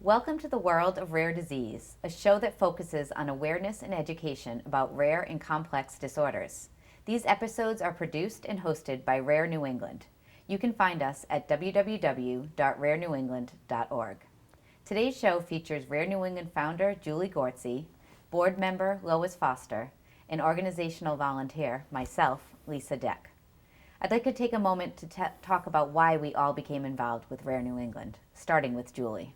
Welcome to the World of Rare Disease, a show that focuses on awareness and education about rare and complex disorders. These episodes are produced and hosted by Rare New England. You can find us at www.rarenewengland.org. Today's show features Rare New England founder Julie Gortze, board member Lois Foster, and organizational volunteer, myself, Lisa Deck. I'd like to take a moment to talk about why we all became involved with Rare New England, starting with Julie.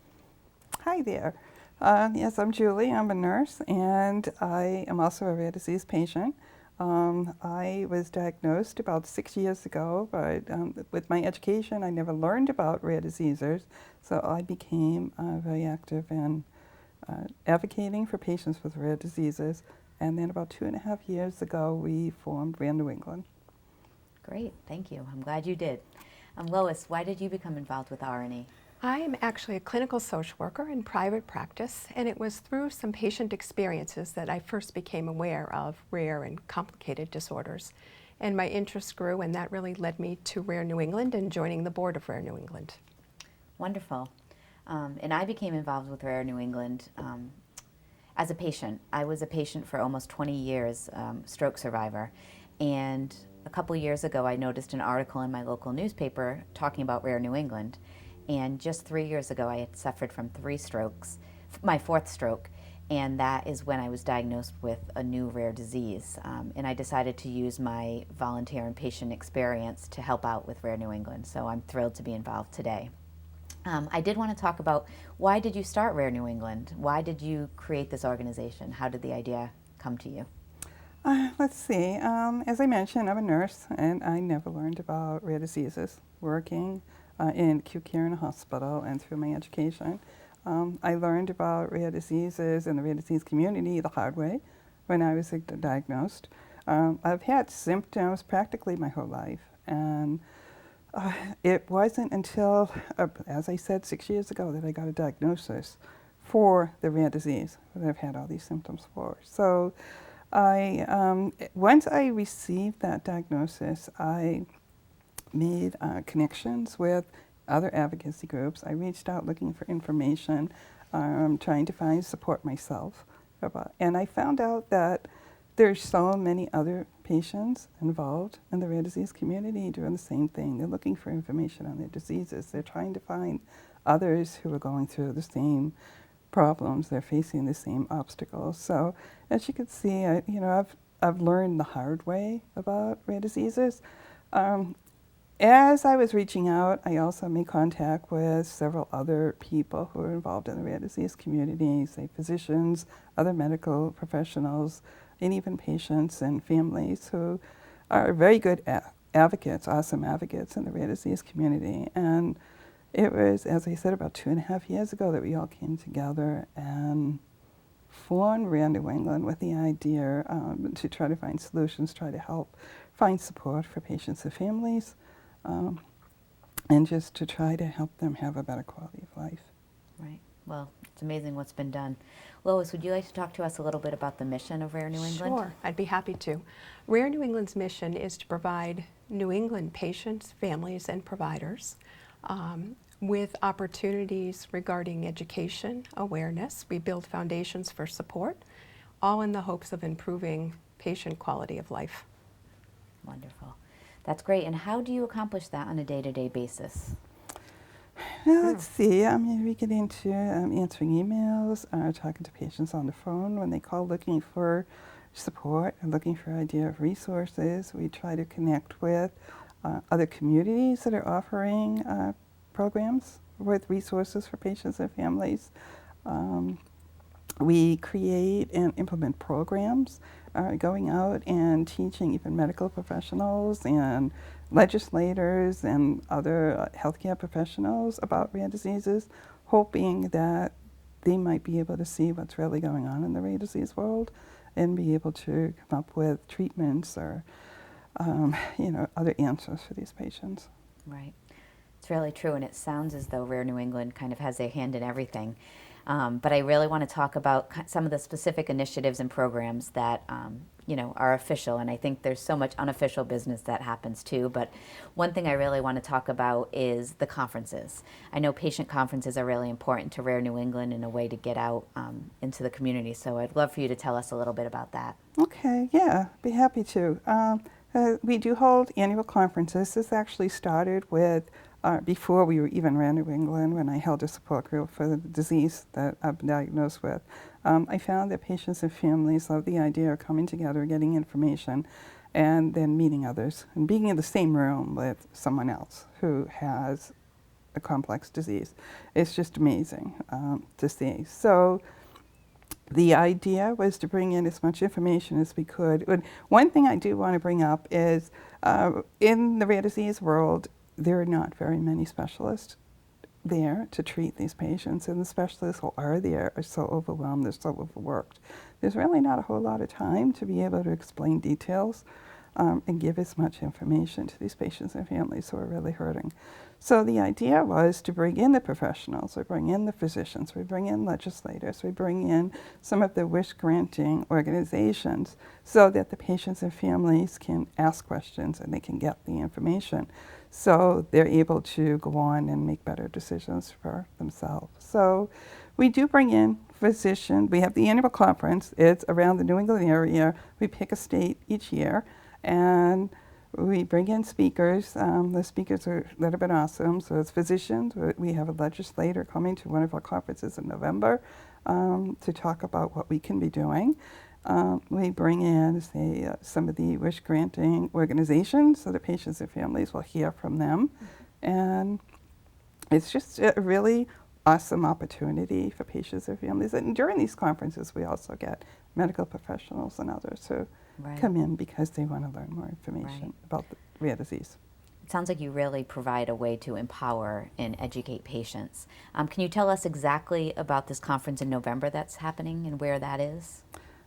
Hi there. Yes, I'm Julie. I'm a nurse, and I am also a rare disease patient. I was diagnosed about 6 years ago, but with my education, I never learned about rare diseases, so I became very active in advocating for patients with rare diseases. And then about 2.5 years ago, we formed Rare New England. Great, thank you. I'm glad you did. Lois, why did you become involved with RNE? I am actually a clinical social worker in private practice, and it was through some patient experiences that I first became aware of rare and complicated disorders. And my interest grew, and that really led me to Rare New England and joining the board of Rare New England. Wonderful. And I became involved with Rare New England as a patient. I was a patient for almost 20 years, stroke survivor. And a couple years ago, I noticed an article in my local newspaper talking about Rare New England. And just 3 years ago, I had suffered from 3 strokes, my 4th stroke, and that is when I was diagnosed with a new rare disease. And I decided to use my volunteer and patient experience to help out with Rare New England, so I'm thrilled to be involved today. I did want to talk about, why did you start Rare New England? Why did you create this organization? How did the idea come to you? Let's see. As I mentioned, I'm a nurse, and I never learned about rare diseases working in acute care in a hospital and through my education. I learned about rare diseases and the rare disease community the hard way when I was diagnosed. I've had symptoms practically my whole life, and it wasn't until, as I said, 6 years ago that I got a diagnosis for the rare disease that I've had all these symptoms for. So once I received that diagnosis, I made connections with other advocacy groups. I reached out looking for information, trying to find support myself. And I found out that there's so many other patients involved in the rare disease community doing the same thing. They're looking for information on their diseases. They're trying to find others who are going through the same problems. They're facing the same obstacles. So as you can see, I've learned the hard way about rare diseases. As I was reaching out, I also made contact with several other people who are involved in the rare disease community, say physicians, other medical professionals, and even patients and families who are very good advocates, awesome advocates in the rare disease community. And it was, as I said, about 2.5 years ago that we all came together and formed Rare New England with the idea to try to find solutions, try to help find support for patients and families, and just to try to help them have a better quality of life. Right. Well, it's amazing what's been done. Lois, would you like to talk to us a little bit about the mission of Rare New England? Sure, I'd be happy to. Rare New England's mission is to provide New England patients, families, and providers with opportunities regarding education, awareness. We build foundations for support, all in the hopes of improving patient quality of life. Wonderful. That's great. And how do you accomplish that on a day-to-day basis? Well, let's see. We get into answering emails, talking to patients on the phone when they call looking for support and looking for idea of resources. We try to connect with other communities that are offering programs with resources for patients and families. We create and implement programs, going out and teaching even medical professionals and legislators and other healthcare professionals about rare diseases, hoping that they might be able to see what's really going on in the rare disease world and be able to come up with treatments or other answers for these patients. Right. It's really true, and it sounds as though Rare New England kind of has their hand in everything. But I really want to talk about some of the specific initiatives and programs that you know, are official, and I think there's so much unofficial business that happens too. But one thing I really want to talk about is the conferences. I know patient conferences are really important to Rare New England in a way to get out into the community. So I'd love for you to tell us a little bit about that. Okay, yeah, be happy to. We do hold annual conferences. This actually started with before we were even Rare New England, when I held a support group for the disease that I've been diagnosed with. I found that patients and families love the idea of coming together, getting information, and then meeting others and being in the same room with someone else who has a complex disease. It's just amazing to see. So the idea was to bring in as much information as we could. And one thing I do want to bring up is in the rare disease world, there are not very many specialists there to treat these patients, and the specialists who are there are so overwhelmed, they're so overworked. There's really not a whole lot of time to be able to explain details and give as much information to these patients and families who are really hurting. So the idea was to bring in the professionals, we bring in the physicians, we bring in legislators, we bring in some of the wish-granting organizations so that the patients and families can ask questions and they can get the information. So they're able to go on and make better decisions for themselves. So we do bring in physicians. We have the annual conference. It's around the New England area. We pick a state each year, and we bring in speakers. The speakers that have been awesome. So it's physicians. We have a legislator coming to one of our conferences in November to talk about what we can be doing. We bring in, say, some of the wish-granting organizations so that patients and families will hear from them. And it's just a really awesome opportunity for patients and families. And during these conferences, we also get medical professionals and others who come in because they want to learn more information about the rare disease. It sounds like you really provide a way to empower and educate patients. Can you tell us exactly about this conference in November that's happening and where that is?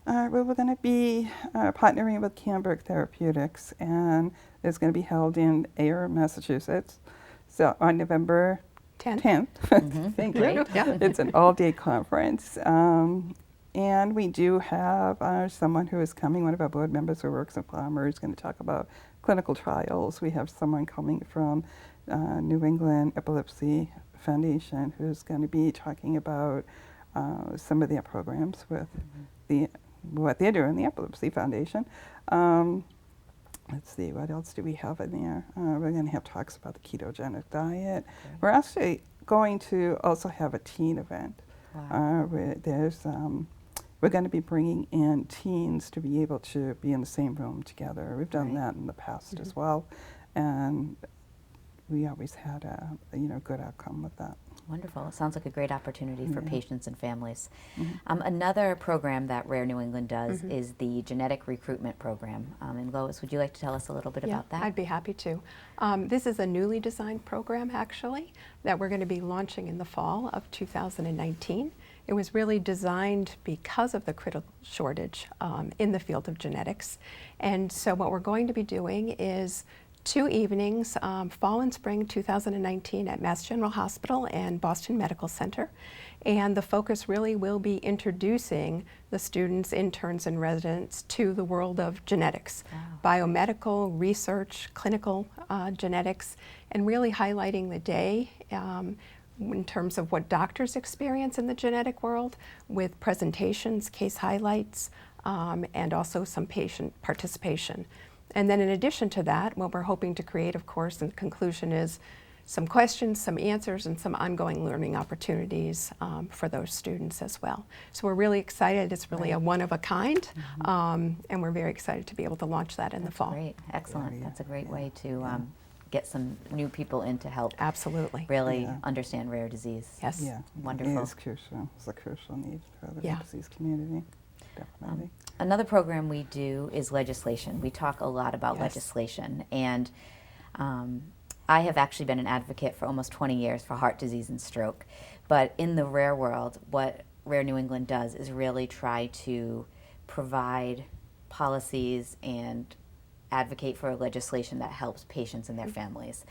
Well, we're going to be partnering with Camberg Therapeutics, and it's going to be held in Ayer, Massachusetts. So on November 10th. Thank you. Yeah. It's an all-day conference. And we do have someone who is coming, one of our board members who works in pharma, is going to talk about clinical trials. We have someone coming from New England Epilepsy Foundation who's going to be talking about some of their programs with what they're doing, the Epilepsy Foundation. Let's see, what else do we have in there? We're going to have talks about the ketogenic diet. Okay. We're actually going to also have a teen event. Wow. We're going to be bringing in teens to be able to be in the same room together. We've done that in the past as well, and we always had a good outcome with that. Wonderful. It sounds like a great opportunity for patients and families. Another program that Rare New England does is the genetic recruitment program. And Lois, would you like to tell us a little bit about that? I'd be happy to. This is a newly designed program, actually, that we're going to be launching in the fall of 2019. It was really designed because of the critical shortage in the field of genetics. And so what we're going to be doing is 2 evenings, fall and spring 2019 at Mass General Hospital and Boston Medical Center. And the focus really will be introducing the students, interns, and residents to the world of genetics, biomedical, research, clinical genetics, and really highlighting the day in terms of what doctors experience in the genetic world with presentations, case highlights, and also some patient participation. And then in addition to that, what we're hoping to create, of course, in conclusion is some questions, some answers, and some ongoing learning opportunities for those students as well. So we're really excited. It's really a one-of-a-kind, and we're very excited to be able to launch that in the fall. Great. Excellent. That's a great way to get some new people in to help really understand rare disease. Yes. Yeah. Wonderful. It's crucial. It's a crucial need for the rare disease community. Definitely. Another program we do is legislation. We talk a lot about legislation, and I have actually been an advocate for almost 20 years for heart disease and stroke. But in the rare world, what Rare New England does is really try to provide policies and advocate for legislation that helps patients and their families.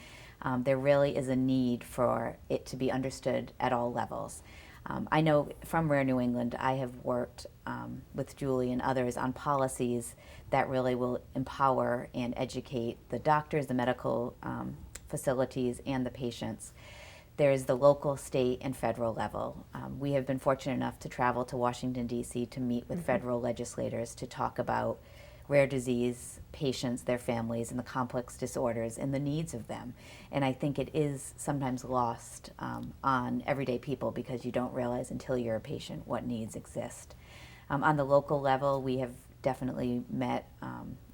There really is a need for it to be understood at all levels. I know from Rare New England, I have worked with Julie and others on policies that really will empower and educate the doctors, the medical facilities, and the patients. There's the local, state, and federal level. We have been fortunate enough to travel to Washington, D.C. to meet with federal legislators to talk about rare disease patients, their families, and the complex disorders and the needs of them. And I think it is sometimes lost on everyday people because you don't realize until you're a patient what needs exist. On the local level, we have definitely met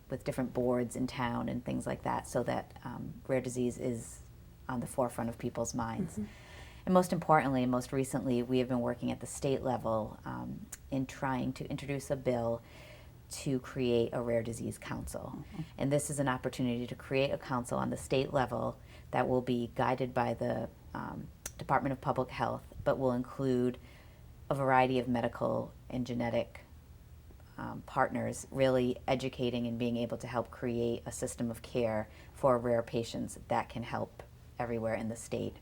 with different boards in town and things like that so that rare disease is on the forefront of people's minds. And most importantly, and most recently, we have been working at the state level in trying to introduce a bill to create a rare disease council. And this is an opportunity to create a council on the state level that will be guided by the Department of Public Health, but will include a variety of medical and genetic partners, really educating and being able to help create a system of care for rare patients that can help everywhere in the state.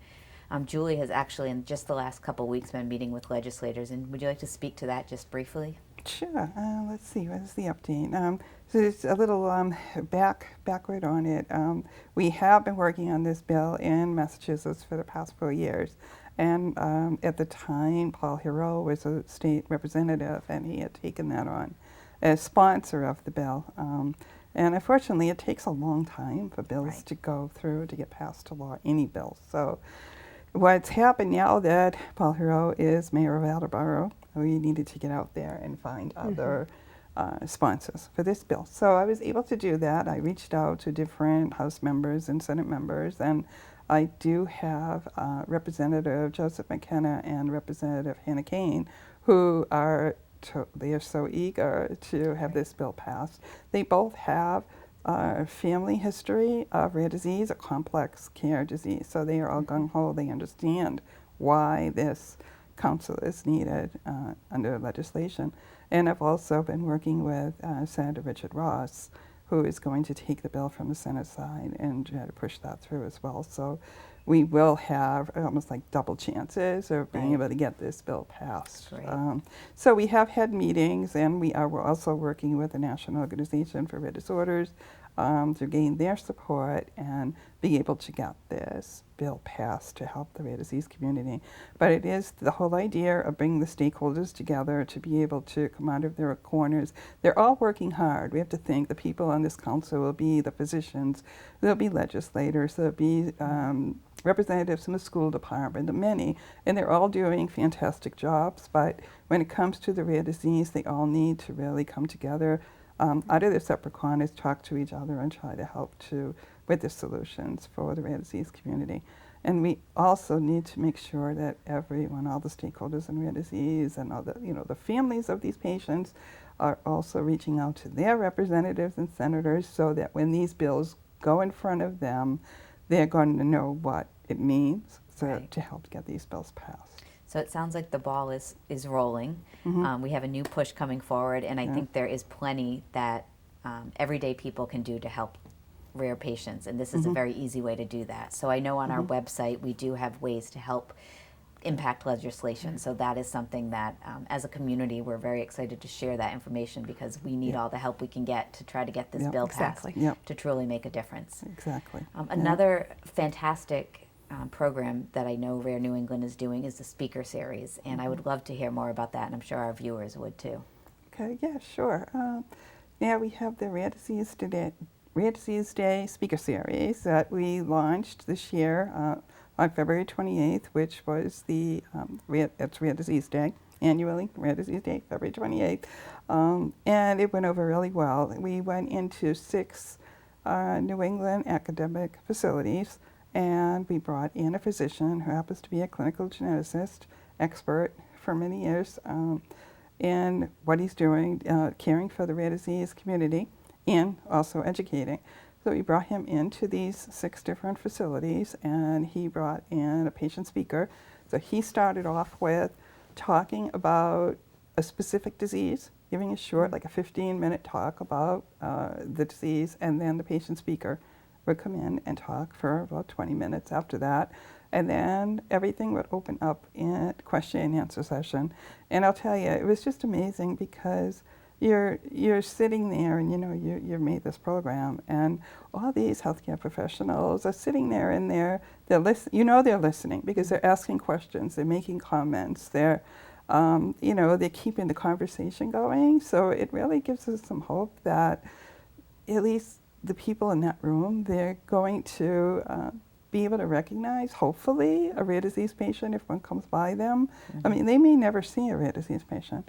Julie has actually, in just the last couple weeks, been meeting with legislators, and would you like to speak to that just briefly? Sure. Let's see. What is the update? So just a little backward on it. We have been working on this bill in Massachusetts for the past 4 years. And at the time, Paul Hero was a state representative, and he had taken that on as sponsor of the bill. And unfortunately, it takes a long time for bills to go through to get passed to law, any bill. So what's happened now that Paul Hero is mayor of Attleboro, we needed to get out there and find other sponsors for this bill. So I was able to do that. I reached out to different House members and Senate members, and I do have Representative Joseph McKenna and Representative Hannah Kane, who are they are so eager to have this bill passed. They both have family history of rare disease, a complex care disease. So they are all gung-ho. They understand why this council is needed under legislation. And I've also been working with Senator Richard Ross, who is going to take the bill from the Senate side and try to push that through as well. So we will have almost like double chances of being able to get this bill passed. So we have had meetings, and we're also working with the National Organization for Rare Disorders to gain their support and be able to get this bill passed to help the rare disease community. But it is the whole idea of bringing the stakeholders together to be able to come out of their corners. They're all working hard. We have to think the people on this council will be the physicians, there'll be legislators, there'll be representatives from the school department, the many, and they're all doing fantastic jobs. But when it comes to the rare disease, they all need to really come together out of their separate corners, talk to each other, and try to help with the solutions for the rare disease community. And we also need to make sure that everyone, all the stakeholders in rare disease and all the families of these patients are also reaching out to their representatives and senators so that when these bills go in front of them, they're going to know what it means to help get these bills passed. So it sounds like the ball is rolling. We have a new push coming forward, and I think there is plenty that everyday people can do to help rare patients, and this is a very easy way to do that. So I know on our website we do have ways to help impact legislation, so that is something that as a community we're very excited to share that information because we need all the help we can get to try to get this bill passed to truly make a difference. Another fantastic program that I know Rare New England is doing is the speaker series, and I would love to hear more about that, and I'm sure our viewers would too. Okay, yeah, sure. Now we have the Rare Disease Day speaker series that we launched this year on February 28th, which was it's Rare Disease Day, annually, Rare Disease Day, February 28th. And it went over really well. We went into 6 New England academic facilities, and we brought in a physician who happens to be a clinical geneticist, expert for many years in what he's doing, caring for the rare disease community and also educating. So we brought him into these 6 different facilities, and he brought in a patient speaker. So he started off with talking about a specific disease, giving a short, like a 15-minute talk about the disease, and then the patient speaker would come in and talk for about 20 minutes after that. And then everything would open up in question and answer session. And I'll tell you, it was just amazing because you're sitting there and you made this program, and all these healthcare professionals are sitting there and they're they're listening because they're asking questions, they're making comments, they're keeping the conversation going. So it really gives us some hope that at least the people in that room, they're going to be able to recognize, hopefully, a rare disease patient if one comes by them. Mm-hmm. I mean, they may never see a rare disease patient,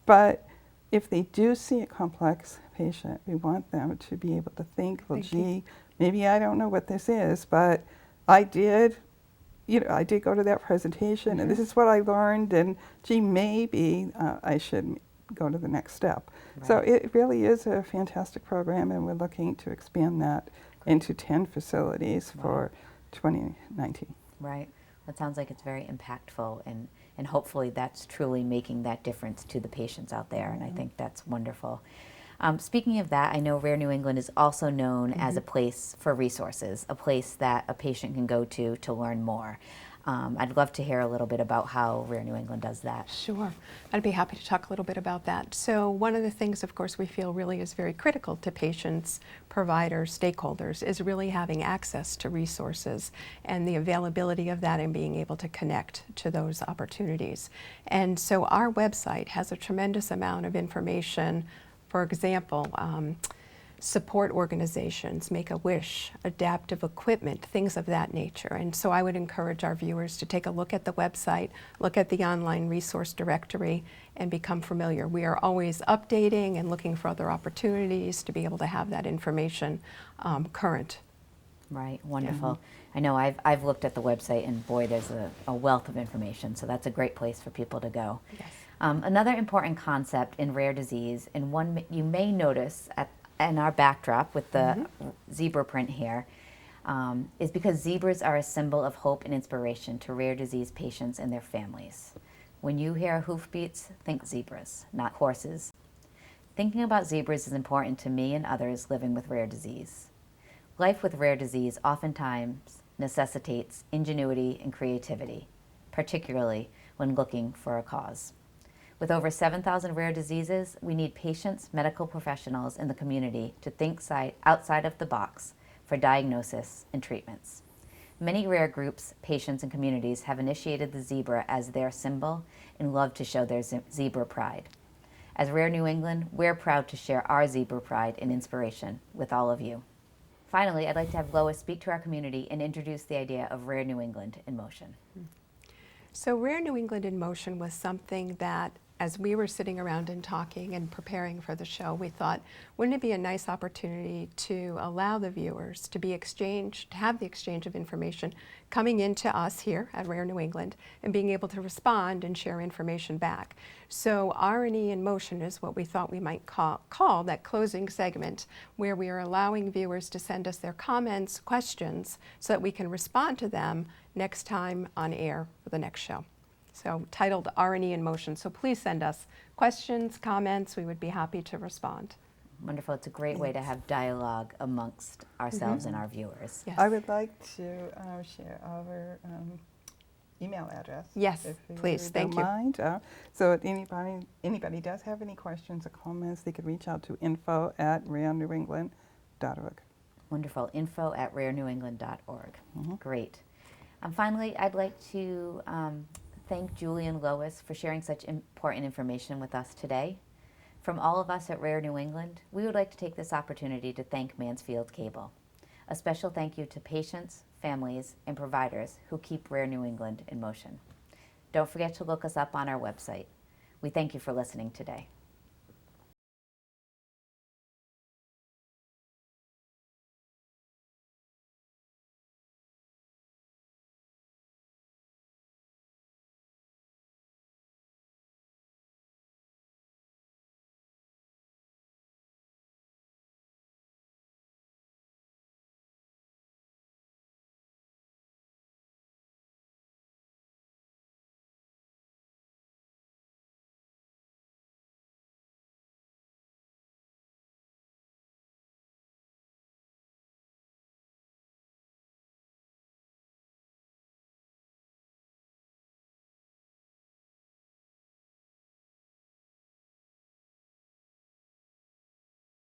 but if they do see a complex patient, we want them to be able to think, well, gee, maybe I don't know what this is, but I did go to that presentation, and this is what I learned, and gee, maybe I should go to the next step. Right. So it really is a fantastic program, and we're looking to expand that into 10 facilities for 2019. Right. That sounds like it's very impactful, and hopefully that's truly making that difference to the patients out there, and I think that's wonderful. Speaking of that, I know Rare New England is also known as a place for resources, a place that a patient can go to learn more. I'd love to hear a little bit about how Rare New England does that. Sure. I'd be happy to talk a little bit about that. So one of the things, of course, we feel really is very critical to patients, providers, stakeholders, is really having access to resources and the availability of that and being able to connect to those opportunities. And so our website has a tremendous amount of information. For example, support organizations, Make-A-Wish, adaptive equipment, things of that nature. And so I would encourage our viewers to take a look at the website, look at the online resource directory, and become familiar. We are always updating and looking for other opportunities to be able to have that information current. Right, wonderful. I know I've looked at the website, and boy, there's a wealth of information, so that's a great place for people to go. Yes. Another important concept in rare disease, and one you may notice in our backdrop with the zebra print here, is because zebras are a symbol of hope and inspiration to rare disease patients and their families. When you hear hoofbeats, think zebras, not horses. Thinking about zebras is important to me and others living with rare disease. Life with rare disease oftentimes necessitates ingenuity and creativity, particularly when looking for a cause. With over 7,000 rare diseases, we need patients, medical professionals, and the community to think outside of the box for diagnosis and treatments. Many rare groups, patients, and communities have initiated the zebra as their symbol and love to show their zebra pride. As Rare New England, we're proud to share our zebra pride and inspiration with all of you. Finally, I'd like to have Lois speak to our community and introduce the idea of Rare New England in Motion. So Rare New England in Motion was something that, as we were sitting around and talking and preparing for the show, we thought, wouldn't it be a nice opportunity to allow the viewers to have the exchange of information coming into us here at Rare New England and being able to respond and share information back. So R&E in Motion is what we thought we might call that closing segment, where we are allowing viewers to send us their comments, questions, so that we can respond to them next time on air for the next show. So titled R&E in Motion. So please send us questions, comments. We would be happy to respond. Wonderful. It's a great way to have dialogue amongst ourselves and our viewers. Yes. I would like to share our email address. Yes, if you please. Thank don't you. mind. So if anybody does have any questions or comments, they could reach out to info@rarenewengland.org. Wonderful. info@rarenewengland.org. Great. Finally, I'd like to thank Julie and Lois for sharing such important information with us today. From all of us at Rare New England, we would like to take this opportunity to thank Mansfield Cable. A special thank you to patients, families, and providers who keep Rare New England in motion. Don't forget to look us up on our website. We thank you for listening today.